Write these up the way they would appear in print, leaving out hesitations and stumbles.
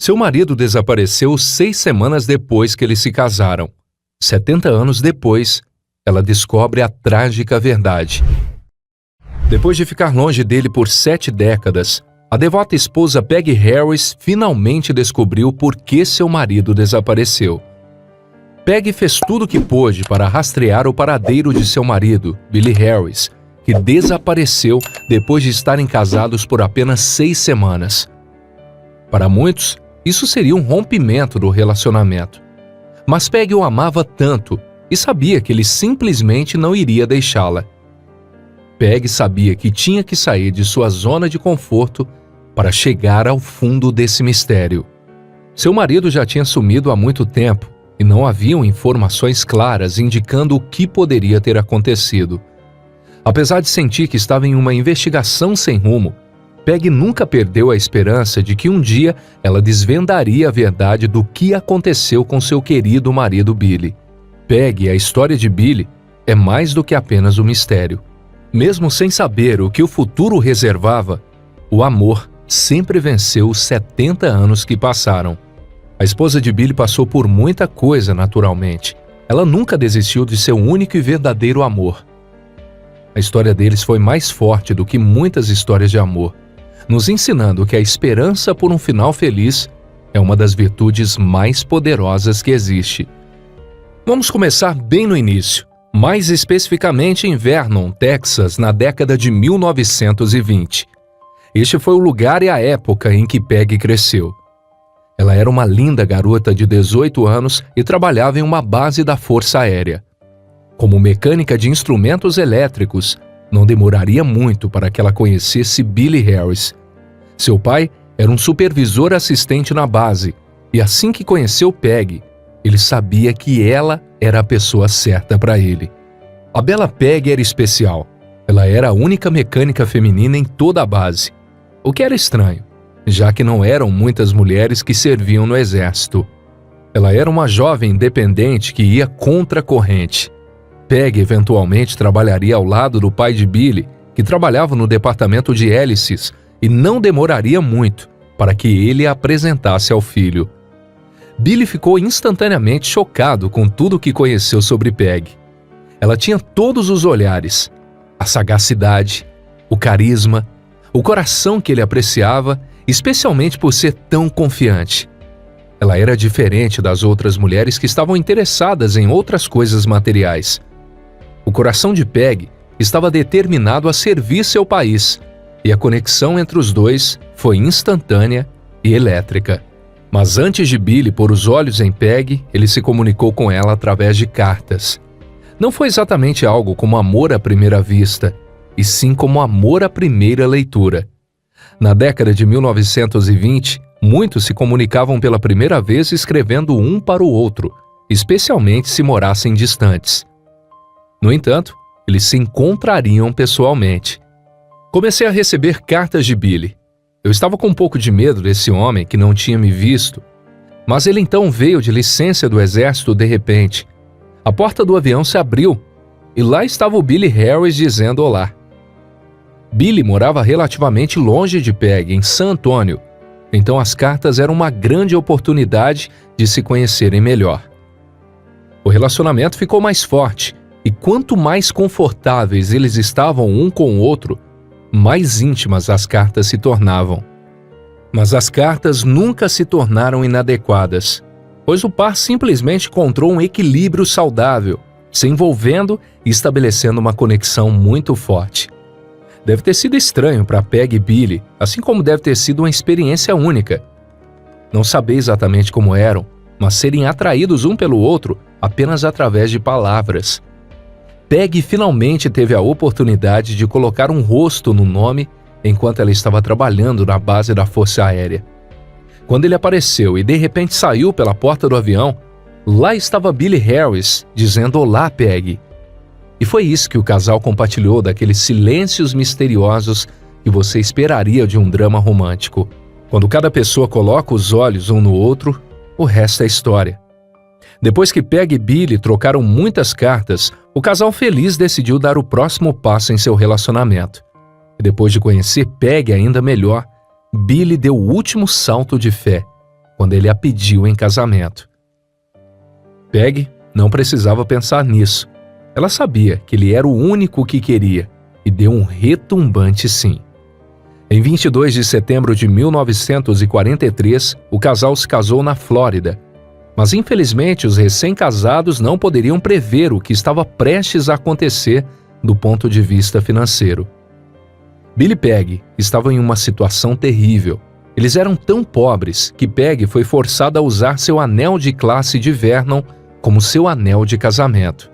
Seu marido desapareceu 6 semanas depois que eles se casaram. 70 anos depois, ela descobre a trágica verdade. Depois de ficar longe dele por 7 décadas, a devota esposa Peggy Harris finalmente descobriu por que seu marido desapareceu. Peggy fez tudo o que pôde para rastrear o paradeiro de seu marido, Billy Harris, que desapareceu depois de estarem casados por apenas 6 semanas. Para muitos, isso seria um rompimento do relacionamento. Mas Peggy o amava tanto e sabia que ele simplesmente não iria deixá-la. Peggy sabia que tinha que sair de sua zona de conforto para chegar ao fundo desse mistério. Seu marido já tinha sumido há muito tempo e não haviam informações claras indicando o que poderia ter acontecido. Apesar de sentir que estava em uma investigação sem rumo, Peggy nunca perdeu a esperança de que um dia ela desvendaria a verdade do que aconteceu com seu querido marido Billy. Peggy, a história de Billy, é mais do que apenas um mistério. Mesmo sem saber o que o futuro reservava, o amor sempre venceu os 70 anos que passaram. A esposa de Billy passou por muita coisa naturalmente. Ela nunca desistiu de seu único e verdadeiro amor. A história deles foi mais forte do que muitas histórias de amor, nos ensinando que a esperança por um final feliz é uma das virtudes mais poderosas que existe. Vamos começar bem no início, mais especificamente em Vernon, Texas, na década de 1920. Este foi o lugar e a época em que Peggy cresceu. Ela era uma linda garota de 18 anos e trabalhava em uma base da Força Aérea. Como mecânica de instrumentos elétricos, não demoraria muito para que ela conhecesse Billy Harris. Seu pai era um supervisor assistente na base, e assim que conheceu Peggy, ele sabia que ela era a pessoa certa para ele. A bela Peggy era especial. Ela era a única mecânica feminina em toda a base, o que era estranho, já que não eram muitas mulheres que serviam no exército. Ela era uma jovem independente que ia contra a corrente. Peggy eventualmente trabalharia ao lado do pai de Billy, que trabalhava no departamento de hélices, e não demoraria muito para que ele a apresentasse ao filho. Billy ficou instantaneamente chocado com tudo o que conheceu sobre Peggy. Ela tinha todos os olhares, a sagacidade, o carisma, o coração que ele apreciava, especialmente por ser tão confiante. Ela era diferente das outras mulheres que estavam interessadas em outras coisas materiais. O coração de Peggy estava determinado a servir seu país, e a conexão entre os dois foi instantânea e elétrica. Mas antes de Billy pôr os olhos em Peggy, ele se comunicou com ela através de cartas. Não foi exatamente algo como amor à primeira vista, e sim como amor à primeira leitura. Na década de 1920, muitos se comunicavam pela primeira vez escrevendo um para o outro, especialmente se morassem distantes. No entanto, eles se encontrariam pessoalmente. Comecei a receber cartas de Billy. Eu estava com um pouco de medo desse homem que não tinha me visto, mas ele então veio de licença do exército de repente. A porta do avião se abriu e lá estava o Billy Harris dizendo olá. Billy morava relativamente longe de Peggy, em San Antônio, então as cartas eram uma grande oportunidade de se conhecerem melhor. O relacionamento ficou mais forte, e quanto mais confortáveis eles estavam um com o outro, mais íntimas as cartas se tornavam. Mas as cartas nunca se tornaram inadequadas, pois o par simplesmente encontrou um equilíbrio saudável, se envolvendo e estabelecendo uma conexão muito forte. Deve ter sido estranho para Peggy e Billy, assim como deve ter sido uma experiência única. Não saber exatamente como eram, mas serem atraídos um pelo outro apenas através de palavras. Peggy finalmente teve a oportunidade de colocar um rosto no nome enquanto ela estava trabalhando na base da Força Aérea. Quando ele apareceu e de repente saiu pela porta do avião, lá estava Billy Harris dizendo olá, Peggy. E foi isso que o casal compartilhou, daqueles silêncios misteriosos que você esperaria de um drama romântico. Quando cada pessoa coloca os olhos um no outro, o resto é história. Depois que Peggy e Billy trocaram muitas cartas, o casal feliz decidiu dar o próximo passo em seu relacionamento. E depois de conhecer Peggy ainda melhor, Billy deu o último salto de fé, quando ele a pediu em casamento. Peggy não precisava pensar nisso. Ela sabia que ele era o único que queria e deu um retumbante sim. Em 22 de setembro de 1943, o casal se casou na Flórida. Mas infelizmente os recém-casados não poderiam prever o que estava prestes a acontecer do ponto de vista financeiro. Billy e Peggy estavam em uma situação terrível. Eles eram tão pobres que Peggy foi forçada a usar seu anel de classe de Vernon como seu anel de casamento.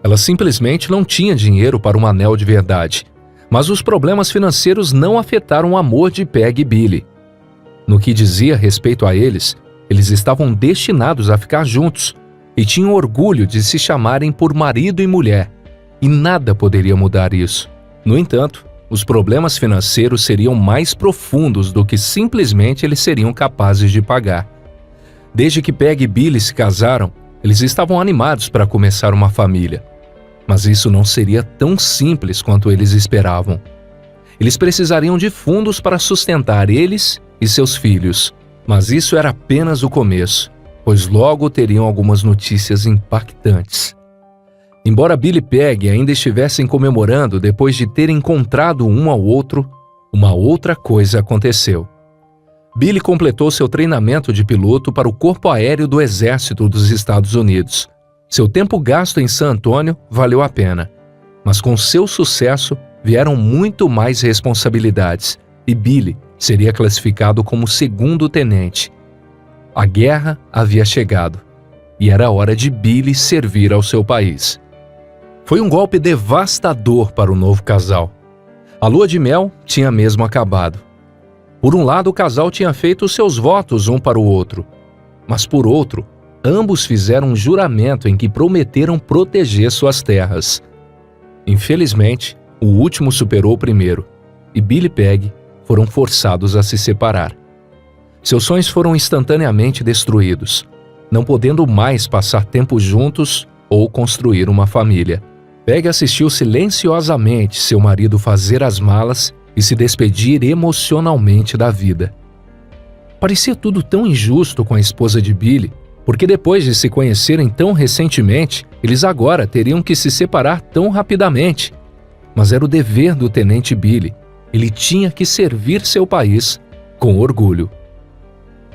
Ela simplesmente não tinha dinheiro para um anel de verdade, mas os problemas financeiros não afetaram o amor de Peggy e Billy. No que dizia respeito a eles estavam destinados a ficar juntos e tinham orgulho de se chamarem por marido e mulher, e nada poderia mudar isso. No entanto, os problemas financeiros seriam mais profundos do que simplesmente eles seriam capazes de pagar. Desde que Peggy e Billy se casaram, eles estavam animados para começar uma família. Mas isso não seria tão simples quanto eles esperavam. Eles precisariam de fundos para sustentar eles e seus filhos. Mas isso era apenas o começo, pois logo teriam algumas notícias impactantes. Embora Billy e Peggy ainda estivessem comemorando depois de terem encontrado um ao outro, uma outra coisa aconteceu. Billy completou seu treinamento de piloto para o Corpo Aéreo do Exército dos Estados Unidos. Seu tempo gasto em San Antônio valeu a pena, mas com seu sucesso vieram muito mais responsabilidades e Billy seria classificado como segundo tenente. A guerra havia chegado e era hora de Billy servir ao seu país. Foi um golpe devastador para o novo casal. A lua de mel tinha mesmo acabado. Por um lado, o casal tinha feito seus votos um para o outro, mas por outro, ambos fizeram um juramento em que prometeram proteger suas terras. Infelizmente, o último superou o primeiro, e Billy e Peggy foram forçados a se separar. Seus sonhos foram instantaneamente destruídos, não podendo mais passar tempo juntos ou construir uma família. Peggy assistiu silenciosamente seu marido fazer as malas e se despedir emocionalmente da vida. Parecia tudo tão injusto com a esposa de Billy, porque depois de se conhecerem tão recentemente, eles agora teriam que se separar tão rapidamente. Mas era o dever do tenente Billy. Ele tinha que servir seu país com orgulho.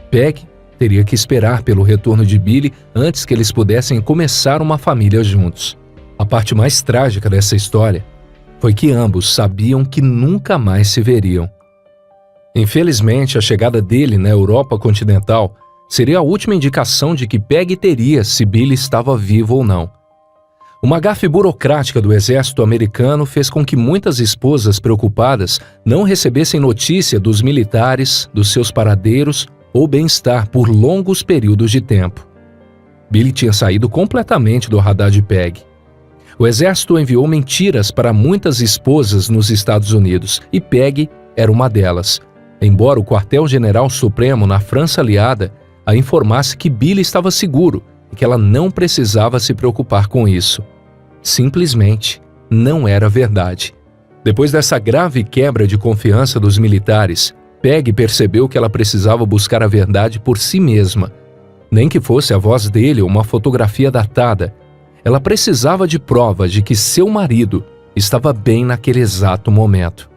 Peggy teria que esperar pelo retorno de Billy antes que eles pudessem começar uma família juntos. A parte mais trágica dessa história foi que ambos sabiam que nunca mais se veriam. Infelizmente, a chegada dele na Europa continental seria a última indicação de que Peggy teria se Billy estava vivo ou não. Uma gafe burocrática do exército americano fez com que muitas esposas preocupadas não recebessem notícia dos militares, dos seus paradeiros ou bem-estar por longos períodos de tempo. Billy tinha saído completamente do radar de Peggy. O exército enviou mentiras para muitas esposas nos Estados Unidos e Peggy era uma delas, embora o quartel-general supremo na França aliada a informasse que Billy estava seguro e que ela não precisava se preocupar com isso. Simplesmente não era verdade. Depois dessa grave quebra de confiança dos militares, Peggy percebeu que ela precisava buscar a verdade por si mesma. Nem que fosse a voz dele ou uma fotografia datada, ela precisava de provas de que seu marido estava bem naquele exato momento.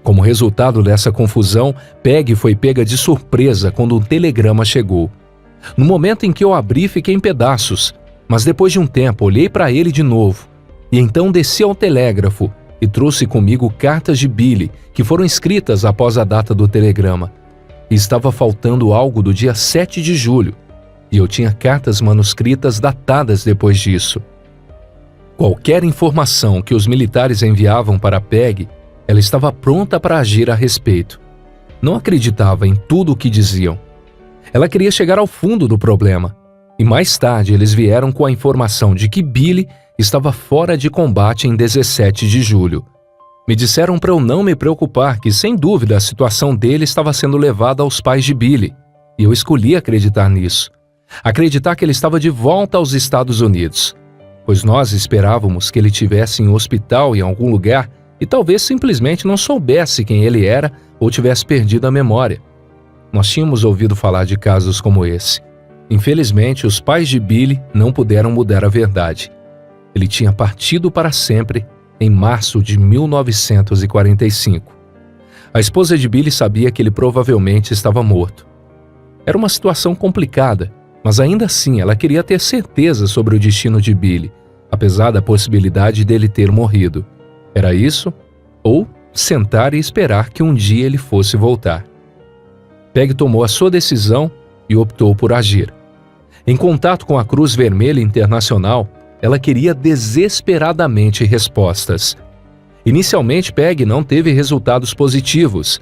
Como resultado dessa confusão, Peggy foi pega de surpresa quando um telegrama chegou. No momento em que eu abri, fiquei em pedaços, mas depois de um tempo olhei para ele de novo e então desci ao telégrafo e trouxe comigo cartas de Billy que foram escritas após a data do telegrama. E estava faltando algo do dia 7 de julho e eu tinha cartas manuscritas datadas depois disso. Qualquer informação que os militares enviavam para Peggy, ela estava pronta para agir a respeito. Não acreditava em tudo o que diziam. Ela queria chegar ao fundo do problema. E mais tarde eles vieram com a informação de que Billy estava fora de combate em 17 de julho. Me disseram para eu não me preocupar, que sem dúvida a situação dele estava sendo levada aos pais de Billy. E eu escolhi acreditar nisso. Acreditar que ele estava de volta aos Estados Unidos. Pois nós esperávamos que ele estivesse em um hospital em algum lugar e talvez simplesmente não soubesse quem ele era ou tivesse perdido a memória. nós tínhamos ouvido falar de casos como esse. Infelizmente, os pais de Billy não puderam mudar a verdade. Ele tinha partido para sempre em março de 1945. A esposa de Billy sabia que ele provavelmente estava morto. Era uma situação complicada, mas ainda assim ela queria ter certeza sobre o destino de Billy, apesar da possibilidade dele ter morrido. Era isso, ou sentar e esperar que um dia ele fosse voltar. Peg tomou a sua decisão e optou por agir. Em contato com a Cruz Vermelha Internacional, ela queria desesperadamente respostas. Inicialmente, Peg não teve resultados positivos.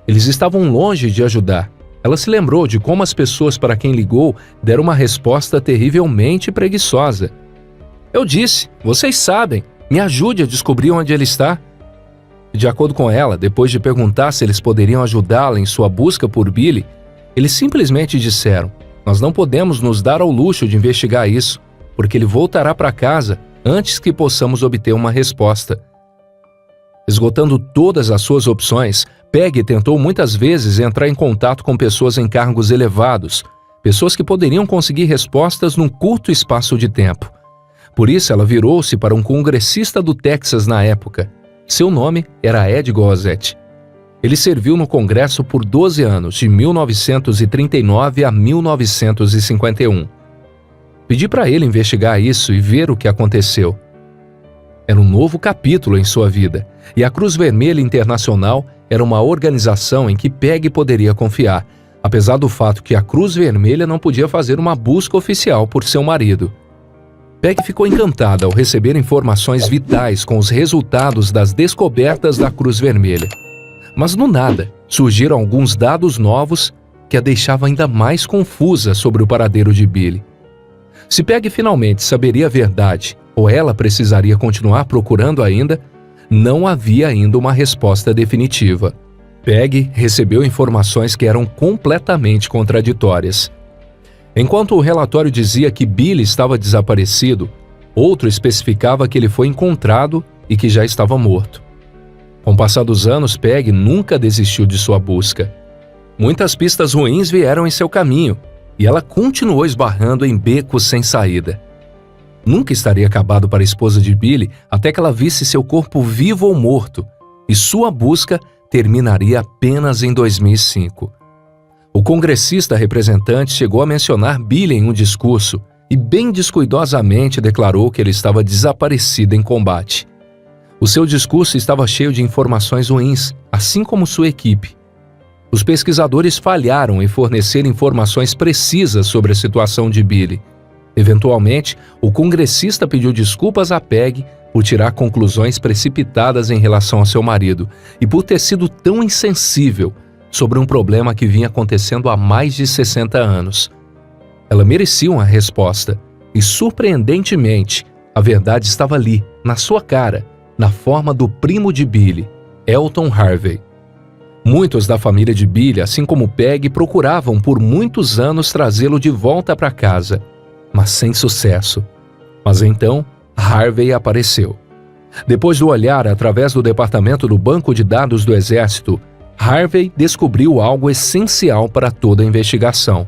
Eles estavam longe de ajudar. Ela se lembrou de como as pessoas para quem ligou deram uma resposta terrivelmente preguiçosa. Eu disse, vocês sabem, me ajude a descobrir onde ele está. De acordo com ela, depois de perguntar se eles poderiam ajudá-la em sua busca por Billy, eles simplesmente disseram, nós não podemos nos dar ao luxo de investigar isso, porque ele voltará para casa antes que possamos obter uma resposta. Esgotando todas as suas opções, Peg tentou muitas vezes entrar em contato com pessoas em cargos elevados, pessoas que poderiam conseguir respostas num curto espaço de tempo. Por isso, ela virou-se para um congressista do Texas na época. Seu nome era Ed Gossett. Ele serviu no Congresso por 12 anos, de 1939 a 1951. Pedi para ele investigar isso e ver o que aconteceu. Era um novo capítulo em sua vida, e a Cruz Vermelha Internacional era uma organização em que Peg poderia confiar, apesar do fato que a Cruz Vermelha não podia fazer uma busca oficial por seu marido. Peg ficou encantada ao receber informações vitais com os resultados das descobertas da Cruz Vermelha. Mas do nada, surgiram alguns dados novos que a deixavam ainda mais confusa sobre o paradeiro de Billy. Se Peg finalmente saberia a verdade, ou ela precisaria continuar procurando ainda, não havia ainda uma resposta definitiva. Peg recebeu informações que eram completamente contraditórias. Enquanto o relatório dizia que Billy estava desaparecido, outro especificava que ele foi encontrado e que já estava morto. Com o passar dos anos, Peg nunca desistiu de sua busca. Muitas pistas ruins vieram em seu caminho, e ela continuou esbarrando em becos sem saída. Nunca estaria acabado para a esposa de Billy até que ela visse seu corpo vivo ou morto, e sua busca terminaria apenas em 2005. O congressista representante chegou a mencionar Billy em um discurso e bem descuidosamente declarou que ele estava desaparecido em combate. O seu discurso estava cheio de informações ruins, assim como sua equipe. Os pesquisadores falharam em fornecer informações precisas sobre a situação de Billy. Eventualmente, o congressista pediu desculpas a Peg por tirar conclusões precipitadas em relação a seu marido e por ter sido tão insensível sobre um problema que vinha acontecendo há mais de 60 anos. Ela merecia uma resposta e, surpreendentemente, a verdade estava ali, na sua cara, na forma do primo de Billy, Elton Harvey. Muitos da família de Billy, assim como Peg, procuravam por muitos anos trazê-lo de volta para casa, mas sem sucesso. Mas então, Harvey apareceu. Depois do olhar através do departamento do Banco de Dados do Exército, Harvey descobriu algo essencial para toda a investigação.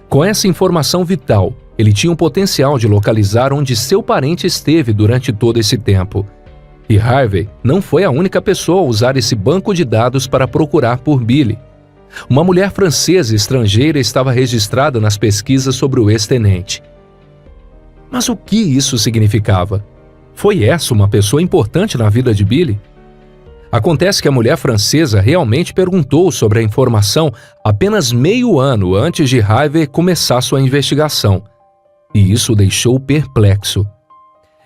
Com essa informação vital, ele tinha o potencial de localizar onde seu parente esteve durante todo esse tempo. E Harvey não foi a única pessoa a usar esse banco de dados para procurar por Billy. Uma mulher francesa estrangeira estava registrada nas pesquisas sobre o ex-tenente. Mas o que isso significava? Foi essa uma pessoa importante na vida de Billy? Acontece que a mulher francesa realmente perguntou sobre a informação apenas meio ano antes de Harvey começar sua investigação. E isso o deixou perplexo.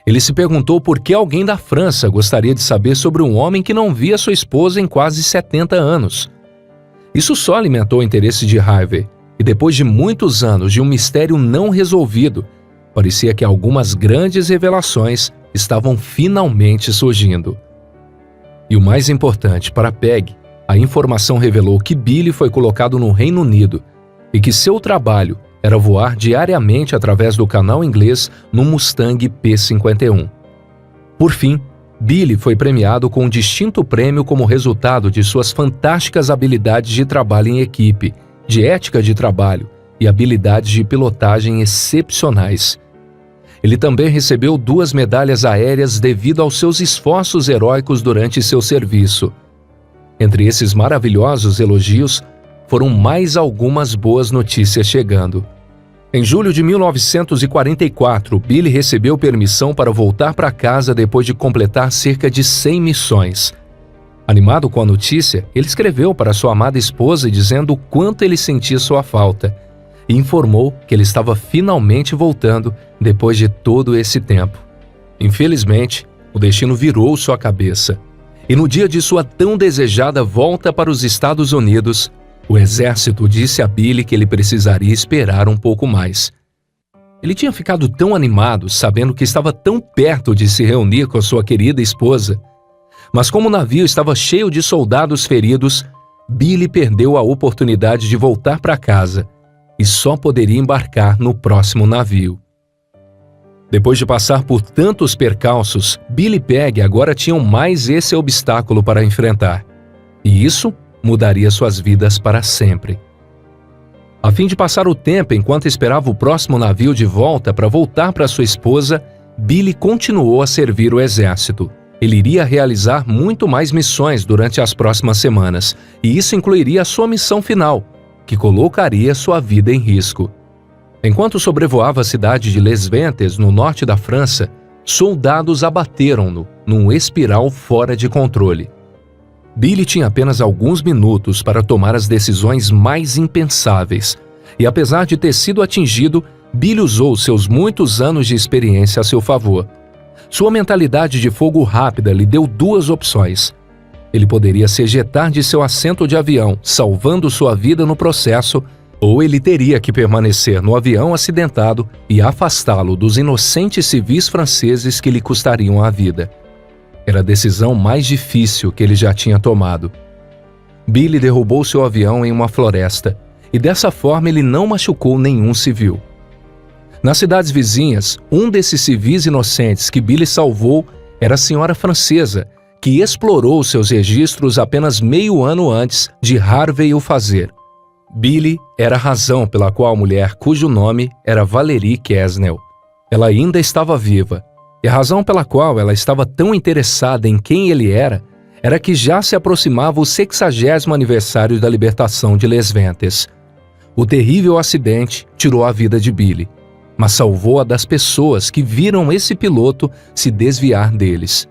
Ele se perguntou por que alguém da França gostaria de saber sobre um homem que não via sua esposa em quase 70 anos. Isso só alimentou o interesse de Harvey, e depois de muitos anos de um mistério não resolvido, parecia que algumas grandes revelações estavam finalmente surgindo. E o mais importante, para Peg, a informação revelou que Billy foi colocado no Reino Unido e que seu trabalho era voar diariamente através do canal inglês no Mustang P-51. Por fim, Billy foi premiado com um distinto prêmio como resultado de suas fantásticas habilidades de trabalho em equipe de ética de trabalho e habilidades de pilotagem excepcionais. Ele também recebeu 2 medalhas aéreas devido aos seus esforços heróicos durante seu serviço. Entre esses maravilhosos elogios, foram mais algumas boas notícias chegando. Em julho de 1944, Billy recebeu permissão para voltar para casa depois de completar cerca de 100 missões. Animado com a notícia, ele escreveu para sua amada esposa dizendo o quanto ele sentia sua falta e informou que ele estava finalmente voltando depois de todo esse tempo. Infelizmente, o destino virou sua cabeça e no dia de sua tão desejada volta para os Estados Unidos, o exército disse a Billy que ele precisaria esperar um pouco mais. Ele tinha ficado tão animado, sabendo que estava tão perto de se reunir com a sua querida esposa. Mas como o navio estava cheio de soldados feridos, Billy perdeu a oportunidade de voltar para casa e só poderia embarcar no próximo navio. Depois de passar por tantos percalços, Billy e Peggy agora tinham mais esse obstáculo para enfrentar. E isso mudaria suas vidas para sempre. A fim de passar o tempo enquanto esperava o próximo navio de volta para voltar para sua esposa, Billy continuou a servir o exército. Ele iria realizar muito mais missões durante as próximas semanas, e isso incluiria a sua missão final, que colocaria sua vida em risco. Enquanto sobrevoava a cidade de Les Ventes, no norte da França, soldados abateram-no num espiral fora de controle. Billy tinha apenas alguns minutos para tomar as decisões mais impensáveis, e apesar de ter sido atingido, Billy usou seus muitos anos de experiência a seu favor. Sua mentalidade de fogo rápida lhe deu 2 opções. Ele poderia se ejetar de seu assento de avião, salvando sua vida no processo, ou ele teria que permanecer no avião acidentado e afastá-lo dos inocentes civis franceses que lhe custariam a vida. Era a decisão mais difícil que ele já tinha tomado. Billy derrubou seu avião em uma floresta, e dessa forma ele não machucou nenhum civil. Nas cidades vizinhas, um desses civis inocentes que Billy salvou era a senhora francesa, que explorou seus registros apenas meio ano antes de Harvey o fazer. Billy era a razão pela qual a mulher, cujo nome era Valerie Quesnel, ela ainda estava viva. E a razão pela qual ela estava tão interessada em quem ele era que já se aproximava o 60º aniversário da libertação de Les Ventes. O terrível acidente tirou a vida de Billy, mas salvou a das pessoas que viram esse piloto se desviar deles.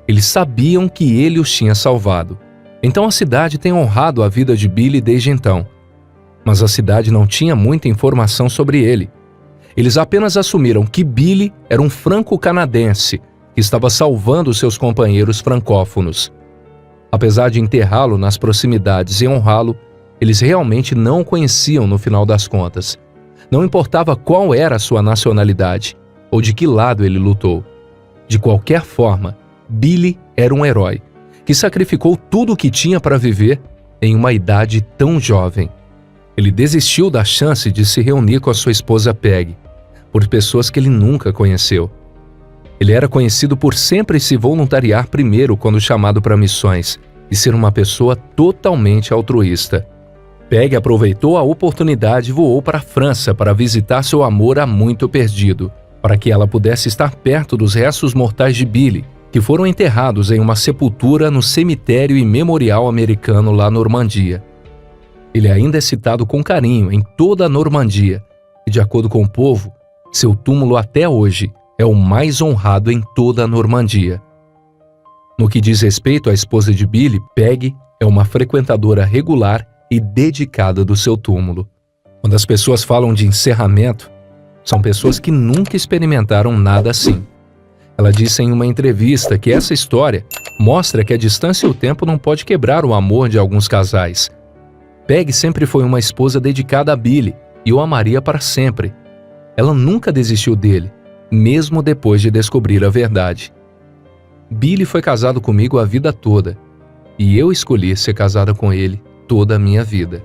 Eles sabiam que ele os tinha salvado. Então a cidade tem honrado a vida de Billy desde então. Mas a cidade não tinha muita informação sobre ele. Eles apenas assumiram que Billy era um franco-canadense que estava salvando seus companheiros francófonos. Apesar de enterrá-lo nas proximidades e honrá-lo, eles realmente não o conheciam no final das contas. Não importava qual era a sua nacionalidade ou de que lado ele lutou. De qualquer forma, Billy era um herói que sacrificou tudo o que tinha para viver em uma idade tão jovem. Ele desistiu da chance de se reunir com a sua esposa Peggy, por pessoas que ele nunca conheceu. Ele era conhecido por sempre se voluntariar primeiro quando chamado para missões e ser uma pessoa totalmente altruísta. Peggy aproveitou a oportunidade e voou para a França para visitar seu amor há muito perdido, para que ela pudesse estar perto dos restos mortais de Billy, que foram enterrados em uma sepultura no cemitério e memorial americano lá na Normandia. Ele ainda é citado com carinho em toda a Normandia, e de acordo com o povo, seu túmulo até hoje é o mais honrado em toda a Normandia. No que diz respeito à esposa de Billy, Peggy é uma frequentadora regular e dedicada do seu túmulo. Quando as pessoas falam de encerramento, são pessoas que nunca experimentaram nada assim. Ela disse em uma entrevista que essa história mostra que a distância e o tempo não pode quebrar o amor de alguns casais. Peggy sempre foi uma esposa dedicada a Billy e o amaria para sempre. Ela nunca desistiu dele, mesmo depois de descobrir a verdade. Billy foi casado comigo a vida toda, e eu escolhi ser casada com ele toda a minha vida.